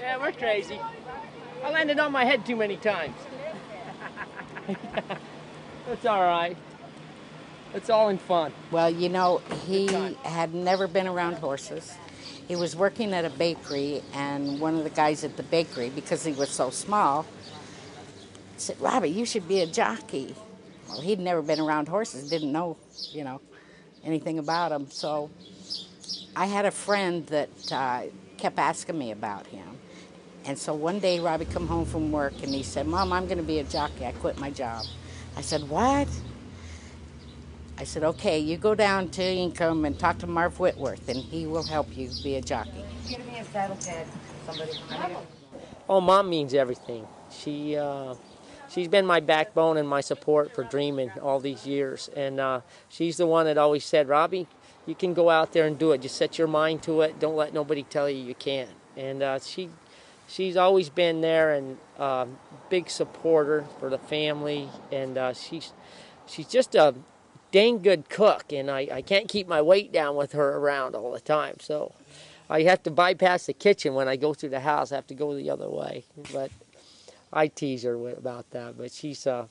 Yeah, we're crazy. I landed on my head too many times. That's all right. It's all in fun. Well, you know, he had never been around horses. He was working at a bakery, and one of the guys at the bakery, because he was so small, said, "Robbie, you should be a jockey." Well, he'd never been around horses, didn't know, you know, anything about them. So I had a friend that kept asking me about him. And so one day Robbie come home from work and he said, "Mom, I'm going to be a jockey. I quit my job." I said, "What?" I said, "Okay, you go down to Income and talk to Marv Whitworth and he will help you be a jockey." Get me a saddle tag, somebody. Oh, Mom means everything. She's been my backbone and my support for dreaming all these years. And she's the one that always said, "Robbie, you can go out there and do it. Just set your mind to it. Don't let nobody tell you you can't." And she's always been there and big supporter for the family. And she's just a dang good cook. And I can't keep my weight down with her around all the time. So I have to bypass the kitchen when I go through the house. I have to go the other way. But I tease her about that. But she's the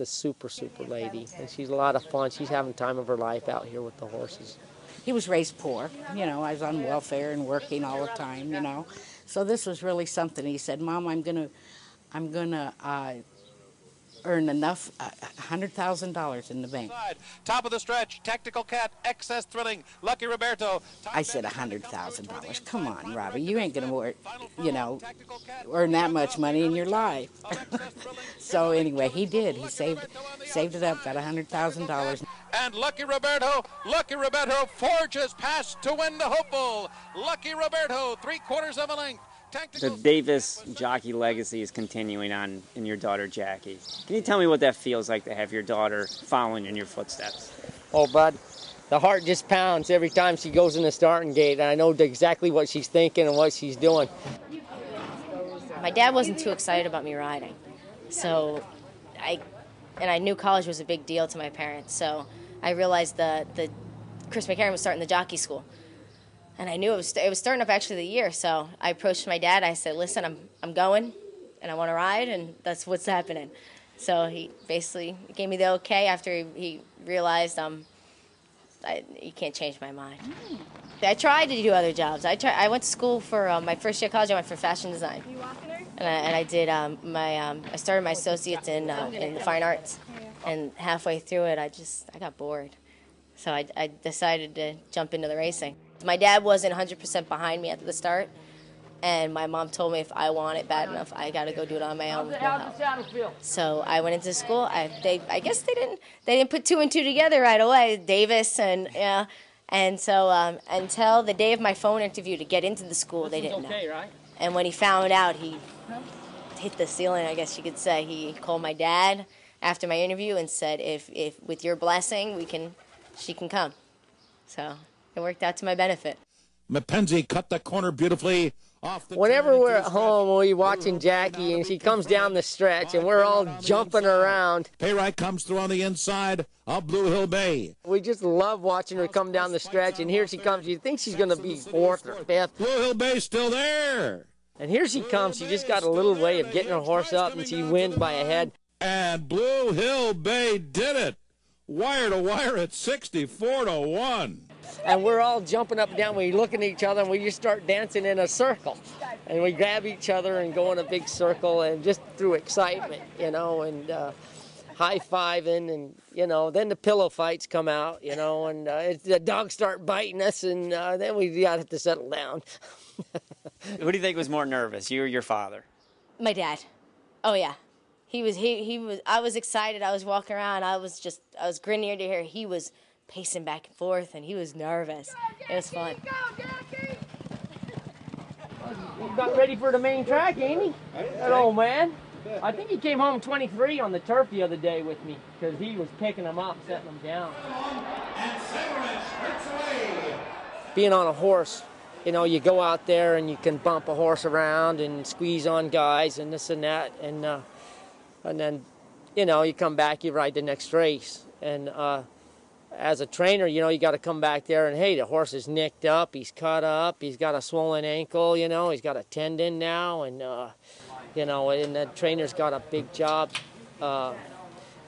super lady. And she's a lot of fun. She's having time of her life out here with the horses. He was raised poor, you know, I was on welfare and working all the time, you know. So this was really something. He said, "Mom, I'm gonna earn enough, $100,000 in the bank." Top of the stretch, Tactical Cat, Excess Thrilling, Lucky Roberto. I said, $100,000. Come on, Robbie, you ain't gonna work, you know, earn that much money in your life. So anyway, he did. He saved it up, got $100,000. And Lucky Roberto forges past to win the hopeful. Lucky Roberto, 3/4 of a length. The Davis jockey legacy is continuing on in your daughter Jackie. Can you tell me what that feels like to have your daughter following in your footsteps? Oh, bud, the heart just pounds every time she goes in the starting gate, and I know exactly what she's thinking and what she's doing. My dad wasn't too excited about me riding, so I knew college was a big deal to my parents, so I realized that Chris McCarron was starting the jockey school. And I knew it was starting up actually the year, so I approached my dad. I said, "Listen, I'm going, and I want to ride, and that's what's happening." So he basically gave me the okay after he realized you can't change my mind. I tried to do other jobs. I went to school for my first year of college. I went for fashion design, and I did I started my associates in the fine arts, and halfway through it, I got bored, so I decided to jump into the racing. My dad wasn't 100% behind me at the start, and my mom told me if I want it bad enough, I got to go do it on my own. So I went into school. I guess they didn't put two and two together right away. Davis and so until the day of my phone interview to get into the school, they didn't know. And when he found out, he hit the ceiling, I guess you could say. He called my dad after my interview and said, if with your blessing, she can come. So it worked out to my benefit. Mackenzie cut the corner beautifully. Whenever we're at home, we're watching Jackie, and she comes down the stretch, and we're all jumping around. Payrite comes through on the inside of Blue Hill Bay. We just love watching her come down the stretch, and here she comes. You think she's going to be fourth or fifth. Blue Hill Bay's still there. And here she comes. She just got a little way of getting her horse up, and she wins by a head. And Blue Hill Bay did it. Wire to wire at 64-1. And we're all jumping up and down. We look at each other, and we just start dancing in a circle. And we grab each other and go in a big circle, and just through excitement, and high-fiving, and, then the pillow fights come out, and the dogs start biting us, and then we got to settle down. Who do you think was more nervous, you or your father? My dad. Oh, yeah. He was. I was excited. I was walking around. I was grinning ear to ear. He was pacing back and forth, and he was nervous. It was fun. He's got ready for the main track, ain't he? That old man. I think he came home 23 on the turf the other day with me, because he was picking them up, setting them down. Being on a horse, you go out there and you can bump a horse around and squeeze on guys and this and that, and then, you come back, you ride the next race. And as a trainer, you know, you got to come back there and, hey, the horse is nicked up, he's cut up, he's got a swollen ankle, you know, he's got a tendon now, and, you know, and the trainer's got a big job,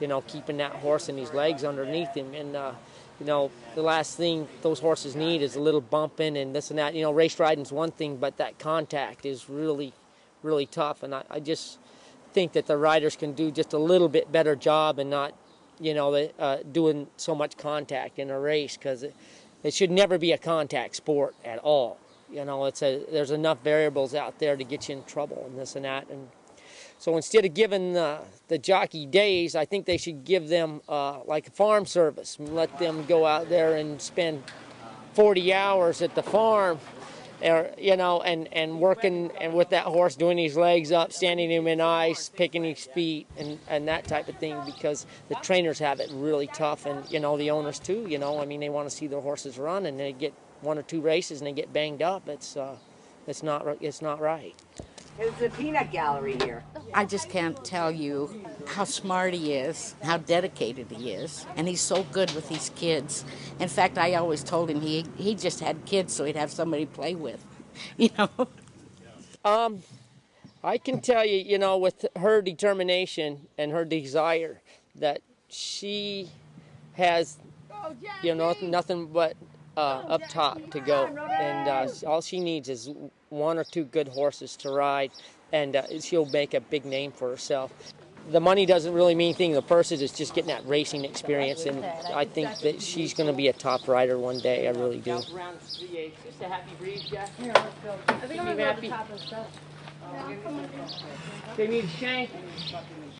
you know, keeping that horse and his legs underneath him. And, you know, the last thing those horses need is a little bumping and this and that. You know, race riding's one thing, but that contact is really, really tough. And I just think that the riders can do just a little bit better job and not, you know, doing so much contact in a race, because it should never be a contact sport at all. You know, there's enough variables out there to get you in trouble and this and that. And so instead of giving the jockey days, I think they should give them like a farm service and let them go out there and spend 40 hours at the farm, you know, and working and with that horse, doing his legs up, standing him in ice, picking his feet, and that type of thing, because the trainers have it really tough, and, you know, the owners too, you know. I mean, they want to see their horses run, and they get 1 or 2 races and they get banged up. It's not right. There's a peanut gallery here. I just can't tell you how smart he is, how dedicated he is, and he's so good with these kids. In fact, I always told him he just had kids so he'd have somebody to play with, you know. I can tell you, you know, with her determination and her desire, that she has, you know, nothing but up top to go, and all she needs is 1 or 2 good horses to ride, and she'll make a big name for herself. The money doesn't really mean anything. The purses is just getting that racing experience, and I think that she's going to be a top rider one day. I really do. Just a happy breeze, Jeff. Here, let's go. I think I'm going to go to the top of the stuff. They need a shank.